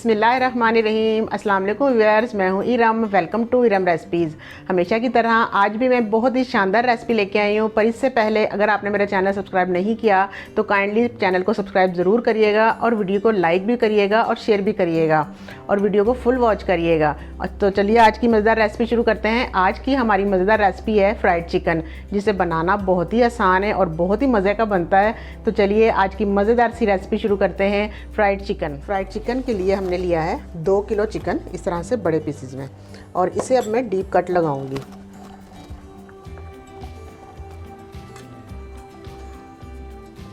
बिस्मिल्लाहिर्रहमानिर्रहीम। अस्सलाम वालेकुम व्यूअर्स, मैं हूँ Iram. Welcome to Iram recipes. हमेशा की तरह आज भी मैं बहुत ही शानदार रेसिपी लेके आई हूँ, पर इससे पहले अगर आपने मेरा चैनल सब्सक्राइब नहीं किया तो काइंडली चैनल को सब्सक्राइब ज़रूर करिएगा और वीडियो को लाइक भी करिएगा और शेयर भी करिएगा और वीडियो को फुल वॉच करिएगा। तो चलिए आज की मज़ेदार रेसिपी शुरू करते हैं। आज की हमारी मज़ेदार रेसिपी है फ्राइड चिकन, जिसे बनाना बहुत ही आसान है और बहुत ही मज़े का बनता है। तो चलिए आज की मज़ेदार सी रेसिपी शुरू करते हैं। फ्राइड चिकन के लिए हमने लिया है 2 किलो चिकन, इस तरह से बड़े पीसेस में, और इसे अब मैं डीप कट लगाऊंगी।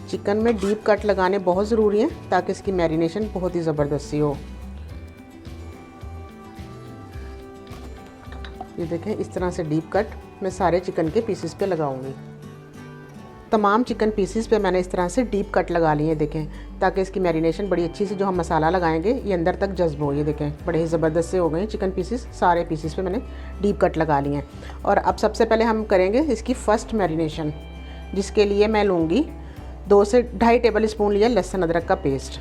चिकन में डीप कट लगाने बहुत ज़रूरी है ताकि इसकी मैरिनेशन बहुत ही ज़बरदस्त सी हो। ये देखें, इस तरह से डीप कट मैं सारे चिकन के पीसेस पे लगाऊंगी। तमाम चिकन पीसेस पे मैंने इस तरह से डीप कट लगा लिए, देखें, ताकि इसकी मैरिनेशन बड़ी अच्छी से जो हम मसाला लगाएंगे ये अंदर तक जज्ब हो। ये देखें, बड़े ही ज़बरदस्त से हो गए चिकन पीसेस। सारे पीसेस पे मैंने डीप कट लगा लिए हैं। और अब सबसे पहले हम करेंगे इसकी फ़र्स्ट मैरिनेशन, जिसके लिए मैं लूँगी 2 से 2.5 टेबल स्पून लिया लहसुन अदरक का पेस्ट।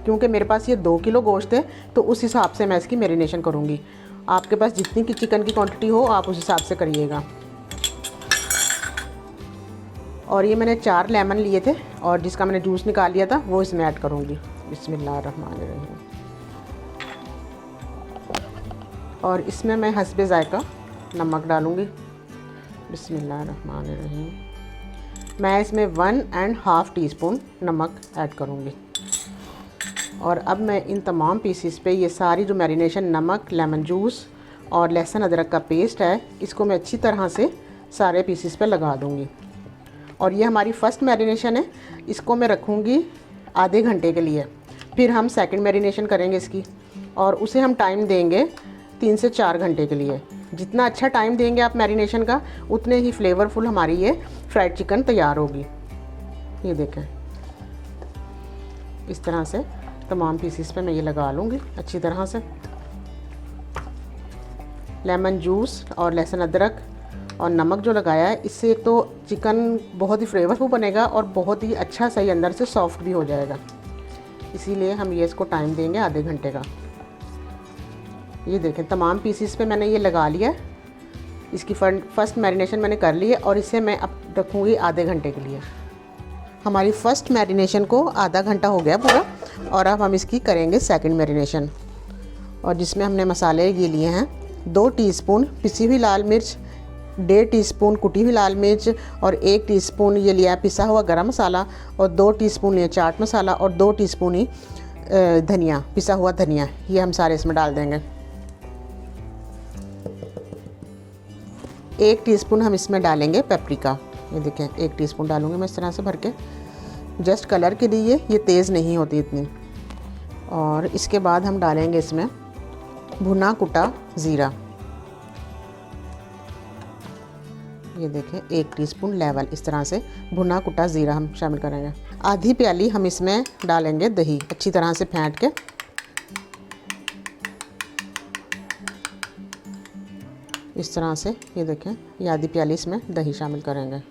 क्योंकि मेरे पास ये 2 किलो गोश्त है तो उस हिसाब से मैं इसकी मैरिनेशन करूँगी। आपके पास जितनी की चिकन की क्वांटिटी हो आप उस हिसाब से करिएगा। और ये मैंने 4 लेमन लिए थे और जिसका मैंने जूस निकाल लिया था वो इसमें ऐड करूँगी। बिस्मिल्लाहिर्रहमानिर्रहीम। और इसमें मैं हस्बे ज़ायका नमक डालूँगी। बिस्मिल्लाहिर्रहमानिर्रहीम। मैं इसमें 1.5 टीस्पून नमक ऐड करूँगी। और अब मैं इन तमाम पीसेस पे ये सारी जो मैरिनेशन, नमक, लेमन जूस और लहसुन अदरक का पेस्ट है, इसको मैं अच्छी तरह से सारे पीसेस पे लगा दूँगी। और ये हमारी फ़र्स्ट मैरिनेशन है, इसको मैं रखूँगी आधे घंटे के लिए। फिर हम सेकंड मैरिनेशन करेंगे इसकी, और उसे हम टाइम देंगे 3 से 4 घंटे के लिए। जितना अच्छा टाइम देंगे आप मैरिनेशन का, उतने ही फ्लेवरफुल हमारी ये फ्राइड चिकन तैयार होगी। ये देखें, इस तरह से तमाम पीसेस पे मैं ये लगा लूँगी अच्छी तरह से। लेमन जूस और लहसुन अदरक और नमक जो लगाया है, इससे एक तो चिकन बहुत ही फ्लेवरफुल बनेगा और बहुत ही अच्छा सही अंदर से सॉफ्ट भी हो जाएगा। इसीलिए हम ये इसको टाइम देंगे आधे घंटे का। ये देखें, तमाम पीसेस पे मैंने ये लगा लिया है। इसकी फ़र्स्ट मैरिनेशन मैंने कर ली है और इसे मैं अब रखूँगी आधे घंटे के लिए। हमारी फ़र्स्ट मैरिनेशन को आधा घंटा हो गया पूरा, और अब हम इसकी करेंगे सेकंड मैरिनेशन। और जिसमें हमने मसाले ये लिए हैं 2 टीस्पून पिसी हुई लाल मिर्च, 1.5 टीस्पून कुटी हुई लाल मिर्च, और 1 टीस्पून ये लिया पिसा हुआ गरम मसाला, और 2 टीस्पून लिया चाट मसाला, और 2 टीस्पून ही धनिया, पिसा हुआ धनिया। ये हम सारे इसमें डाल देंगे। 1 टीस्पून हम इसमें डालेंगे पेपरिका। ये देखें, 1 टीस्पून डालूँगी मैं इस तरह से भर के, जस्ट कलर के लिए, ये तेज़ नहीं होती इतनी। और इसके बाद हम डालेंगे इसमें भुना कुटा ज़ीरा। ये देखें, 1 टीस्पून लेवल इस तरह से भुना कुटा ज़ीरा हम शामिल करेंगे। आधी प्याली हम इसमें डालेंगे दही, अच्छी तरह से फेंट के। इस तरह से ये देखें, ये आधी प्याली इसमें दही शामिल करेंगे।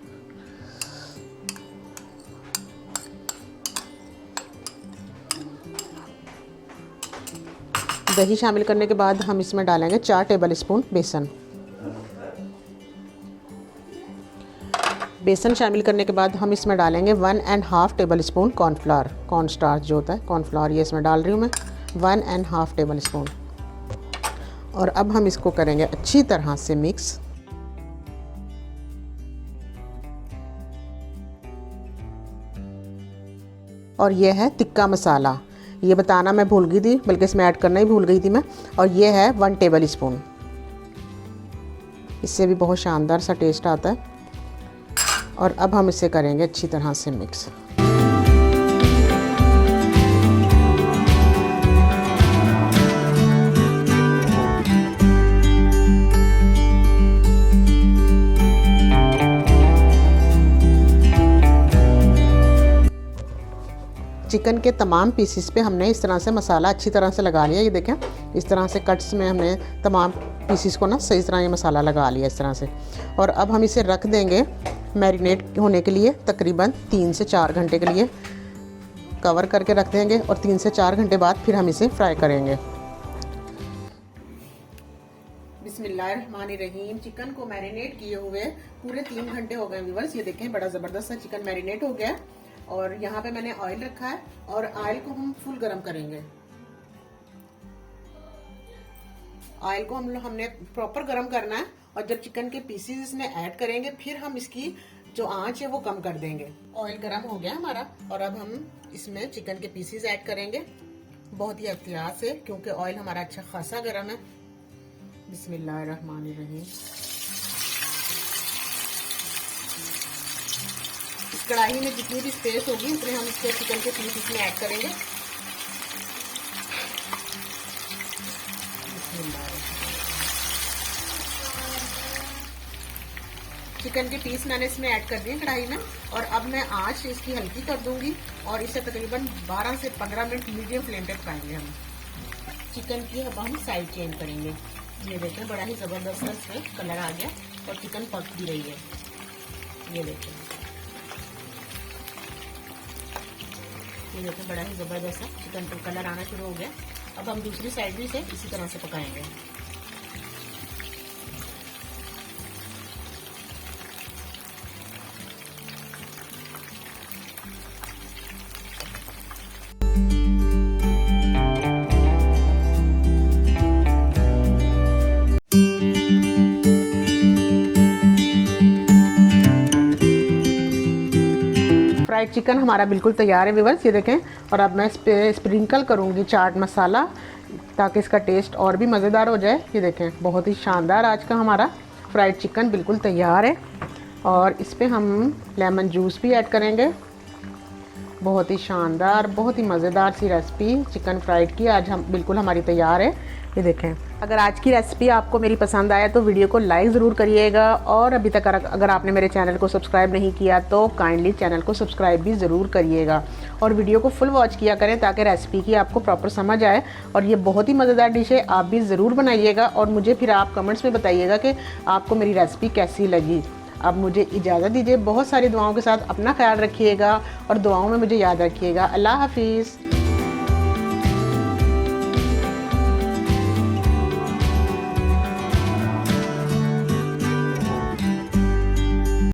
दही शामिल करने के बाद हम इसमें डालेंगे 4 टेबल स्पून बेसन। बेसन शामिल करने के बाद हम इसमें डालेंगे 1.5 table spoon cornflour, corn starch जो होता है, कॉर्नफ्लावर, ये इसमें डाल रही हूँ मैं 1.5 टेबल स्पून। और अब हम इसको करेंगे अच्छी तरह से मिक्स। और ये है तिक्का मसाला, ये बताना मैं भूल गई थी, बल्कि इसमें ऐड करना ही भूल गई थी मैं। और ये है 1 टेबल स्पून। इससे भी बहुत शानदार सा टेस्ट आता है। और अब हम इसे करेंगे अच्छी तरह से मिक्स। चिकन के तमाम पीसेस पे हमने इस तरह से मसाला अच्छी तरह से लगा लिया। ये देखें, इस तरह से कट्स में हमने तमाम पीसेस को ना सही तरह ये मसाला लगा लिया इस तरह से। और अब हम इसे रख देंगे मैरिनेट होने के लिए तकरीबन 3 से 4 घंटे के लिए। कवर करके रख देंगे और 3 से 4 घंटे बाद फिर हम इसे फ्राई करेंगे। बिस्मिल्लाहिर्रहमानिर्रहीम। चिकन को मैरिनेट किए हुए पूरे 3 घंटे हो गए व्यूअर्स। ये देखें बड़ा ज़बरदस्त सा चिकन मैरिनेट हो गया। और यहाँ पे मैंने ऑयल रखा है और ऑयल को हम फुल गरम करेंगे। ऑयल को हमने प्रॉपर गरम करना है और जब चिकन के पीसीज इसमें ऐड करेंगे फिर हम इसकी जो आंच है वो कम कर देंगे। ऑयल गरम हो गया हमारा और अब हम इसमें चिकन के पीसीज ऐड करेंगे बहुत ही एहतियात से, क्योंकि ऑयल हमारा अच्छा खासा गरम है। बिस्मिल्लाहिर्रहमानिर्रहीम। इस कढ़ाई में जितनी भी स्पेस होगी उतने हम इसके चिकन के पीस इसमें ऐड करेंगे। चिकन के पीस मैंने इसमें ऐड कर दिए कढ़ाई में और अब मैं आंच इसकी हल्की कर दूंगी और इसे तकरीबन 12 से 15 मिनट मीडियम फ्लेम पे पकाएंगे हम। चिकन की अब हम साइड चेंज करेंगे। ये देखें बड़ा ही ज़बरदस्त इसमें कलर आ गया और चिकन पक भी रही है। ये देखें बड़ा ही ज़बरदस्त है, चिकन पर कलर आना शुरू हो गया। अब हम दूसरी साइड भी इसे इसी तरह से पकाएंगे। फ्राइड चिकन हमारा बिल्कुल तैयार है व्यूअर्स। ये देखें और अब मैं इस पे स्प्रिंकल करूँगी चाट मसाला ताकि इसका टेस्ट और भी मज़ेदार हो जाए। ये देखें बहुत ही शानदार आज का हमारा फ्राइड चिकन बिल्कुल तैयार है और इस पे हम लेमन जूस भी ऐड करेंगे। बहुत ही शानदार बहुत ही मज़ेदार सी रेसिपी चिकन फ्राइड की आज हम बिल्कुल हमारी तैयार है। ये देखें अगर आज की रेसिपी आपको मेरी पसंद आया तो वीडियो को लाइक ज़रूर करिएगा और अभी तक अगर आपने मेरे चैनल को सब्सक्राइब नहीं किया तो काइंडली चैनल को सब्सक्राइब भी ज़रूर करिएगा और वीडियो को फुल वॉच किया करें ताकि रेसिपी की आपको प्रॉपर समझ आए। और ये बहुत ही मज़ेदार डिश है, आप भी ज़रूर बनाइएगा और मुझे फिर आप कमेंट्स में बताइएगा कि आपको मेरी रेसिपी कैसी लगी। अब मुझे इजाज़त दीजिए। बहुत सारी दुआओं के साथ अपना ख्याल रखिएगा और दुआओं में मुझे याद रखिएगा। अल्लाह हाफिज़।